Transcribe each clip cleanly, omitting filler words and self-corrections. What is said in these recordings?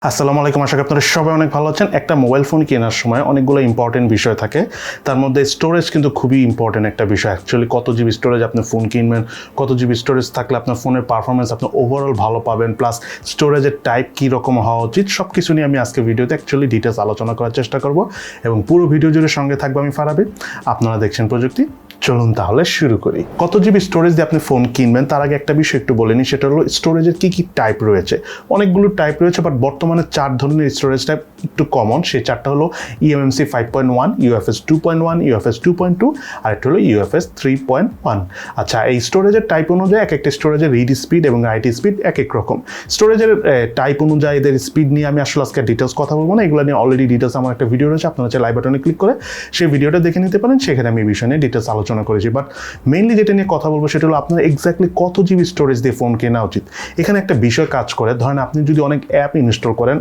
আসসালামু আলাইকুম, আশা করি আপনারা সবাই অনেক ভালো আছেন। একটা মোবাইল ফোন কেনার সময় অনেকগুলো ইম্পর্টেন্ট বিষয় থাকে, তার মধ্যে স্টোরেজ কিন্তু খুবই ইম্পর্টেন্ট একটা বিষয়। অ্যাকচুয়ালি কত জিবি স্টোরেজ আপনি ফোন কিনবেন, কত জিবি স্টোরেজ থাকলে আপনার ফোনের পারফরমেন্স আপনি ওভারঅল ভালো পাবেন, প্লাস স্টোরেজের টাইপ কী রকম হওয়া উচিত, সব কিছু নিয়ে আমি আজকে ভিডিওতে অ্যাকচুয়ালি ডিটেলস আলোচনা করার চেষ্টা করব এবং পুরো ভিডিও জুড়ে সঙ্গে থাকবো আমি ফারাবি। আপনারা দেখছেন প্রযুক্তি। চলুন তাহলে শুরু করি। কত জিবি স্টোরেজ দিয়ে আপনি ফোন কিনবেন তার আগে একটা বিষয় একটু বলে নিই, সেটা হলো স্টোরেজের কী কী টাইপ রয়েছে। অনেকগুলো টাইপ রয়েছে, বাট বর্তমানে 4 ধরনের স্টোরেজ টাইপ একটু কমন। সেই 4টা হলো eMMC 5.1, UFS 2.1, UFS 2.2 আর একটা হলো UFS 3.1। আচ্ছা, এই স্টোরেজের টাইপ অনুযায়ী এক একটা স্টোরেজের রিড স্পিড এবং রাইট স্পিড এক এক রকম। স্টোরেজের টাইপ অনুযায়ী এদের স্পিড নিয়ে আমি আসলে আজকে ডিটেলস কথা বলবো না, এগুলো নিয়ে অলরেডি ডিটেলস আমার একটা ভিডিও রয়েছে, আপনারা চাইলে আই বাটনে ক্লিক করে সেই ভিডিওটা দেখে নিতে পারেন। সেখানে আমি এই বিষয় নিয়ে ডিটেলস আলোচনা করেছি, বাট মেইনলি যেটা নিয়ে কথা বলবো সেটা হলো আপনার এক্স্যাক্টলি কত জিবি স্টোরেজ দিয়ে ফোন কেনা উচিত। এখানে একটা বিষয় কাজ করে, ধরেন আপনি যদি অনেক অ্যাপ ইনস্টল করেন,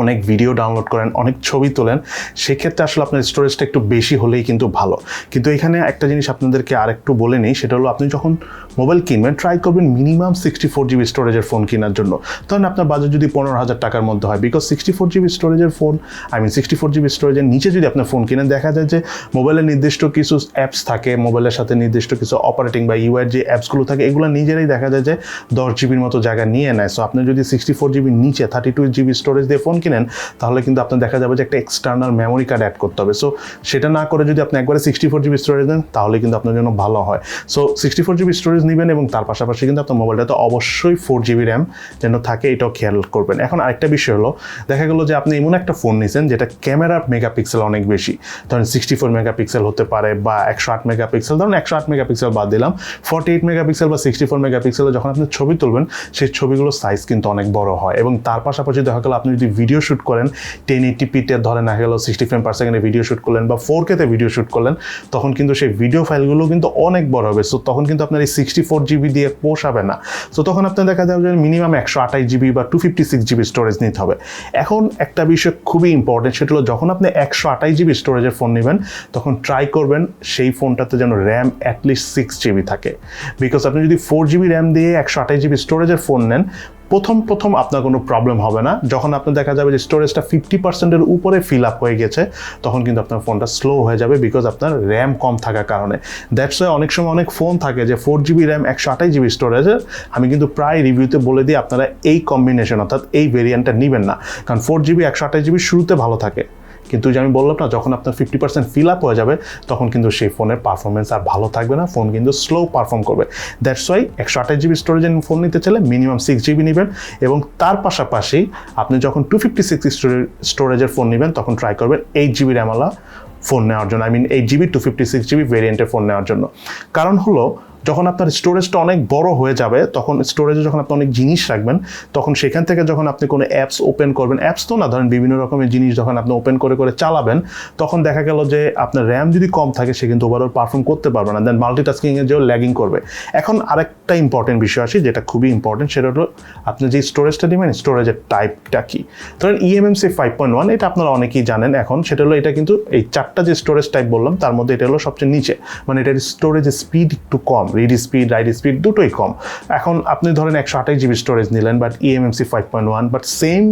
অনেক ভিডিও ডাউনলোড করেন, অনেক ছবি তোলেন, সেক্ষেত্রে আসলে আপনার স্টোরেজটা একটু বেশি হলেই কিন্তু ভালো। কিন্তু এখানে একটা জিনিস আপনাদেরকে আরেকটু বলে নিই, সেটা হলো আপনি যখন মোবাইল কিনবেন ট্রাই করবেন মিনিমাম 64 জিবি স্টোরেজের ফোন কেনার জন্য। ধরেন আপনার বাজেট যদি 15,000 টাকার মধ্যে হয়, বিকজ 64 জিবি স্টোরেজের ফোন, 64 জিবি স্টোরেজের নিচে যদি আপনার ফোন কিনেন, দেখা যায় যে মোবাইলের নির্দিষ্ট কিছু অ্যাপস থাকে, মোবাইলের সাথে নির্দিষ্ট কিছু অপারেটিং বা ইউআইয়ের যে অ্যাপসগুলো থাকে, এগুলো নিজেরাই দেখা যায় যে 10 জিবির মতো জায়গা নিয়ে নেয়। সো আপনি যদি 64 জিবির নিচে 32 জিবি স্টোরেজ দিয়ে ফোন কিনেন, তাহলে কিন্তু আপনার দেখা যাবে যে একটা এক্সটার্নাল মেমোরি কার্ড অ্যাড করতে হবে। সো সেটা না করে যদি আপনি একবারে 64 জিবি স্টোরেজ দেন, তাহলে কিন্তু আপনার জন্য ভালো হয়। সো 64 জিবি স্টোরেজ নেবেন এবং তার পাশাপাশি কিন্তু আপনার মোবাইলটাতে অবশ্যই 4 জিবি র্যাম যেন থাকে, এটাও খেয়াল করবেন। এখন আরেকটা বিষয় হলো, দেখা গেলো যে আপনি এমন একটা ফোন নিয়েছেন যেটা ক্যামেরার মেগাপিক্সেল অনেক বেশি, ধরেন 64 মেগাপিক্সেল হতে পারে বা 108 মেগাপিক্সেল, ধরুন 108 মেগাপিক্সেল বাদ দিলাম, 48 মেগাপিক্সেল বা 64 মেগাপিক্সেলে যখন আপনি ছবি তুলবেন, সেই ছবিগুলোর সাইজ কিন্তু অনেক বড় হয়। এবং তার পাশাপাশি দেখা গেলো আপনি যদি ভিডিও শ্যুট করেন 1080p-তে, ধরেন দেখা গেলো 60 ফ্রেম পার সেকেন্ডে ভিডিও শ্যুট করলেন বা 4K-তে ভিডিও শ্যুট করলেন, তখন কিন্তু সেই ভিডিও ফাইলগুলো কিন্তু অনেক বড় হবে। সো তখন কিন্তু আপনার এই 64 জিবি দিয়ে পোষাবে না। সো তখন আপনার দেখা যাবে যে মিনিমাম 128 জিবি বা 256 জিবি স্টোরেজ নিতে হবে। এখন একটা বিষয় খুবই ইম্পর্টেন্ট, সেটা হলো যখন আপনি 128 জিবি স্টোরেজের ফোন নেবেন, তখন ট্রাই করবেন সেই ফোনটাতে যেন র্যাম অ্যাটলিস্ট 6 জিবি থাকে। বিকজ আপনি যদি 4 জিবি র্যাম দিয়ে 128 জিবি স্টোরেজের ফোন নেন, প্রথম আপনার কোনো প্রবলেম হবে না। যখন আপনার দেখা যাবে যে স্টোরেজটা 50%-এর উপরে ফিল আপ হয়ে গেছে, তখন কিন্তু আপনার ফোনটা স্লো হয়ে যাবে, বিকজ আপনার র্যাম কম থাকার কারণে। দ্যাটস ওয়াই অনেক সময় অনেক ফোন থাকে যে 4 জিবি র্যাম 128 জিবি স্টোরেজের। আমি কিন্তু প্রায় রিভিউতে বলে দিই আপনারা এই কম্বিনেশন অর্থাৎ এই ভেরিয়েন্টটা নেবেন না, কারণ 4 জিবি 128 জিবি শুরুতে ভালো থাকে, কিন্তু যে আমি বললাম না, যখন আপনার 50% ফিল আপ হয়ে যাবে, তখন কিন্তু সেই ফোনের পারফরমেন্স আর ভালো থাকবে না, ফোন কিন্তু স্লো পারফর্ম করবে। দ্যাটস ওয়াই 128 জিবি স্টোরেজের ফোন নিতে চাইলে মিনিমাম 6 জিবি নেবেন, এবং তার পাশাপাশি আপনি যখন 256 স্টোরেজের ফোন নেবেন, তখন ট্রাই করবেন 8 জিবি র্যামওয়ালা ফোন নেওয়ার জন্য, 8 জিবি 256 জিবি ভেরিয়েন্টের ফোন নেওয়ার জন্য। কারণ হলো, যখন আপনার স্টোরেজটা অনেক বড় হয়ে যাবে, তখন স্টোরেজে যখন আপনি অনেক জিনিস রাখবেন, তখন সেখান থেকে যখন আপনি কোনো অ্যাপস ওপেন করবেন, অ্যাপস তো না, ধরেন বিভিন্ন রকমের জিনিস যখন আপনি ওপেন করে চালাবেন, তখন দেখা গেল যে আপনার র্যাম যদি কম থাকে, সে কিন্তু ওভারঅল পারফর্ম করতে পারবে না, দেন মাল্টিটাস্কিংয়ের যেও ল্যাগিং করবে। এখন আরেকটা ইম্পর্টেন্ট বিষয় আসি, যেটা খুবই ইম্পর্টেন্ট, সেটা হলো আপনি যে স্টোরেজটা নেবেন, স্টোরেজের টাইপটা কি। ধরেন eMMC 5.1, এটা আপনারা অনেকেই জানেন এখন, সেটা হলো এটা কিন্তু এই 4টা যে স্টোরেজ টাইপ বললাম, তার মধ্যে এটা হলো সবচেয়ে নিচে, মানে এটার স্টোরেজ স্পিড একটু কম, রিড স্পিড রাইট স্পিড দুটোই কম। এখন আপনি ধরেন 128 জিবি স্টোরেজ নিলেন, বাট eMMC 5.1, বাট সেম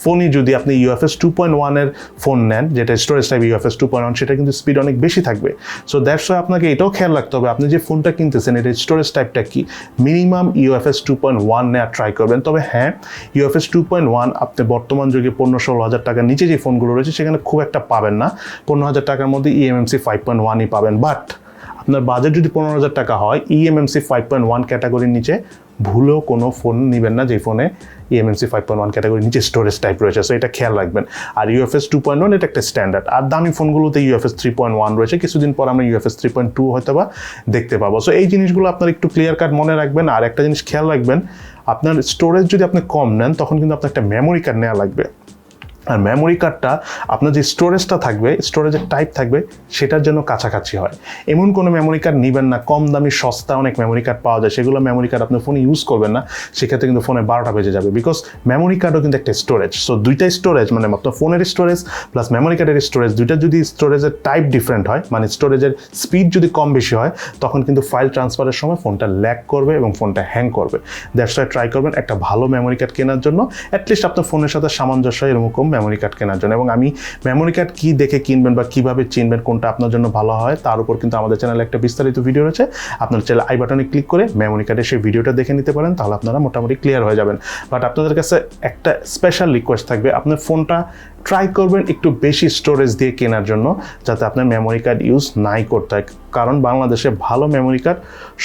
ফোনই যদি আপনি UFS 2.1-এর ফোন নেন, যেটা স্টোরেজ টাইপ UFS 2.1, সেটা কিন্তু স্পিড অনেক বেশি থাকবে। সো দ্যাটস ওয়াই আপনাকে এটাও খেয়াল রাখতে হবে, আপনি যে ফোনটা কিনতেছেন এটার স্টোরেজ টাইপটা কি। মিনিমাম UFS 2.1 নেওয়ার ট্রাই করবেন। তবে হ্যাঁ, UFS 2.1 আপনি বর্তমান যুগে 15-16 হাজার টাকার নিচে যে ফোনগুলো রয়েছে, সেখানে খুব একটা পাবেন না। 15,000 টাকার মধ্যে eMMC 5.1-ই পাবেন। বাট আপনার বাজেট যদি 15,000 টাকা হয়, eMMC 5.1 ক্যাটাগরির নিচে ভুলেও কোনো ফোন নেবেন না যে ফোনে eMMC 5.1 ক্যাটাগরির নিচে স্টোরেজ টাইপ রয়েছে। সো এটা খেয়াল রাখবেন। আর UFS 2.1 এটা একটা স্ট্যান্ডার্ড। আর দামি ফোনগুলোতে UFS 3.1 রয়েছে, কিছুদিন পর আমরা UFS 3.2 হয়তো বা দেখতে পাবো। সো এই জিনিসগুলো আপনার একটু ক্লিয়ার কাট মনে রাখবেন। আর একটা জিনিস খেয়াল রাখবেন, আপনার স্টোরেজ যদি আপনি কম নেন, তখন কিন্তু আপনার একটা মেমোরি কার্ড নেওয়া লাগবে। আর মেমোরি কার্ডটা আপনার যে স্টোরেজটা থাকবে, স্টোরেজের টাইপ থাকবে, সেটার জন্য কাছাকাছি হয়। এমন কোনো মেমোরি কার্ড নেবেন না, কম দামি সস্তা অনেক মেমোরি কার্ড পাওয়া যায়, সেগুলো মেমোরি কার্ড আপনি ফোনে ইউজ করবেন না, সেক্ষেত্রে কিন্তু ফোনে 12টা বেজে যাবে। বিকজ মেমোরি কার্ডও কিন্তু একটা স্টোরেজ। সো দুইটা স্টোরেজ, মানে আপনার ফোনের স্টোরেজ প্লাস মেমোরি কার্ডের স্টোরেজ, দুইটা যদি স্টোরেজের টাইপ ডিফারেন্ট হয়, মানে স্টোরেজের স্পিড যদি কম বেশি হয়, তখন কিন্তু ফাইল ট্রান্সফারের সময় ফোনটা ল্যাগ করবে এবং ফোনটা হ্যাং করবে। দ্যাটস ওয়াই ট্রাই করবেন একটা ভালো মেমোরি কার্ড কেনার জন্য, অ্যাটলিস্ট আপনার ফোনের সাথে সামঞ্জস্য এরকম মেমোরি কার্ড কেনার জন্য। এবং আমি মেমোরি কার্ড কী দেখে কিনবেন বা কীভাবে চিনবেন কোনটা আপনার জন্য ভালো হয়, তার উপর কিন্তু আমাদের চ্যানেলে একটা বিস্তারিত ভিডিও রয়েছে। আপনার চ্যানেল আই বাটনে ক্লিক করে মেমোরি কার্ডের সেই ভিডিওটা দেখে নিতে পারেন, তাহলে আপনারা মোটামুটি ক্লিয়ার হয়ে যাবেন। বাট আপনাদের কাছে একটা স্পেশাল রিকোয়েস্ট থাকবে, আপনার ফোনটা ট্রাই করবেন একটু বেশি স্টোরেজ দিয়ে কেনার জন্য, যাতে আপনার মেমোরি কার্ড ইউজ নাই করতে হয়। কারণ বাংলাদেশে ভালো মেমোরি কার্ড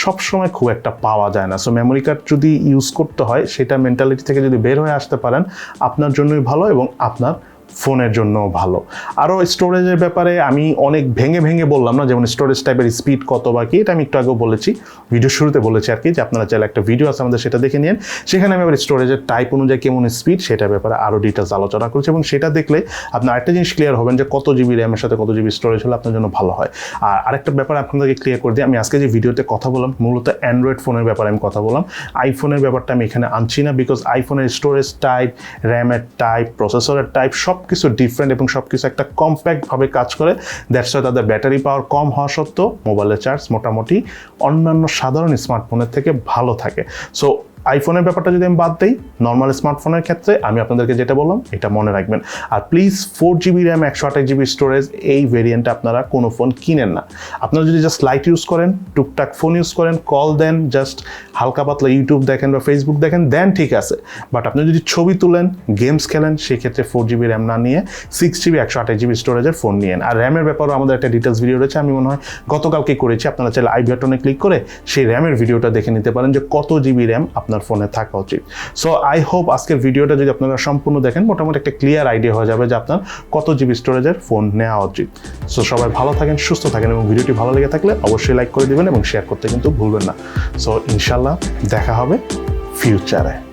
সবসময় খুব একটা পাওয়া যায় না। সো মেমোরি কার্ড যদি ইউজ করতে হয়, সেটা মেন্টালিটি থেকে যদি বের হয়ে আসতে পারেন, আপনার জন্যই ভালো এবং আপনার ফোনের জন্যও ভালো। আরও স্টোরেজের ব্যাপারে আমি অনেক ভেঙে ভেঙে বললাম না, যেমন স্টোরেজ টাইপের স্পিড কত বা কি, এটা আমি একটু আগেও বলেছি, ভিডিও শুরুতে বলেছি আর কি, যে আপনারা চাইলে একটা ভিডিও আছে আমাদের, সেটা দেখে নিন। সেখানে আমি আবার স্টোরেজের টাইপ অনুযায়ী কেমন স্পিড সেটার ব্যাপারে আরও ডিটেলস আলোচনা করেছি, এবং সেটা দেখলে আপনি আরেকটা জিনিস ক্লিয়ার হবেন যে কত জিবি র্যামের সাথে কত জিবি স্টোরেজ হলে আপনার জন্য ভালো হয়। আর আরেকটা ব্যাপারে আপনাদেরকে ক্লিয়ার করে দিই, আমি আজকে যে ভিডিওতে কথা বললাম মূলত অ্যান্ড্রয়েড ফোনের ব্যাপারে আমি কথা বললাম, আইফোনের ব্যাপারটা আমি এখানে আনছি না। বিকজ আইফোনের স্টোরেজ টাইপ, র্যামের টাইপ, প্রসেসরের টাইপ সব কিছু ডিফারেন্ট এবং সব কিছু একটা কম্প্যাক্টভাবে কাজ করে। দ্যাটস ওয়াই তাদের ব্যাটারি পাওয়ার কম হওয়া সত্ত্বেও মোবাইলের চার্জ মোটামুটি অন্যান্য সাধারণ স্মার্টফোনের থেকে ভালো থাকে। সো আইফোনের ব্যাপারটা যদি আমি বাদ দিই, নর্মাল স্মার্টফোনের ক্ষেত্রে আমি আপনাদেরকে যেটা বললাম এটা মনে রাখবেন। আর please 4GB RAM 128GB storage এই ভেরিয়েন্টে আপনারা কোনো ফোন কিনেন না। আপনারা যদি জাস্ট লাইট ইউজ করেন, টুকটাক ফোন ইউজ করেন, কল দেন, জাস্ট হালকা পাতলা ইউটিউব দেখেন বা ফেসবুক দেখেন, দেন ঠিক আছে। বাট আপনি যদি ছবি তুলেন, গেমস খেলেন, সেক্ষেত্রে 4GB র্যাম না নিয়ে 6GB 128GB স্টোরেজের ফোন নিয়েন। আর র্যামের ব্যাপারেও আমাদের একটা ডিটেলস ভিডিও রয়েছে, আমি মনে হয় গতকালকে করেছি, আপনারা চাইলে আই বাটনে ক্লিক করে সেই র্যামের ভিডিওটা দেখে নিতে পারেন যে কত জিবি র্যাম আপনার ফোনে থাকা উচিত। সো আই হোপ আজকের ভিডিওটা যদি আপনারা সম্পূর্ণ দেখেন, মোটামুটি একটা ক্লিয়ার আইডিয়া হয়ে যাবে যে আপনার কত জিবি স্টোরেজের ফোন নেওয়া উচিত। সো সবাই ভালো থাকেন, সুস্থ থাকেন, এবং ভিডিওটি ভালো লেগে থাকলে অবশ্যই লাইক করে দিবেন এবং শেয়ার করতে কিন্তু ভুলবেন না। সো ইনশাল্লাহ দেখা হবে ফিউচারে।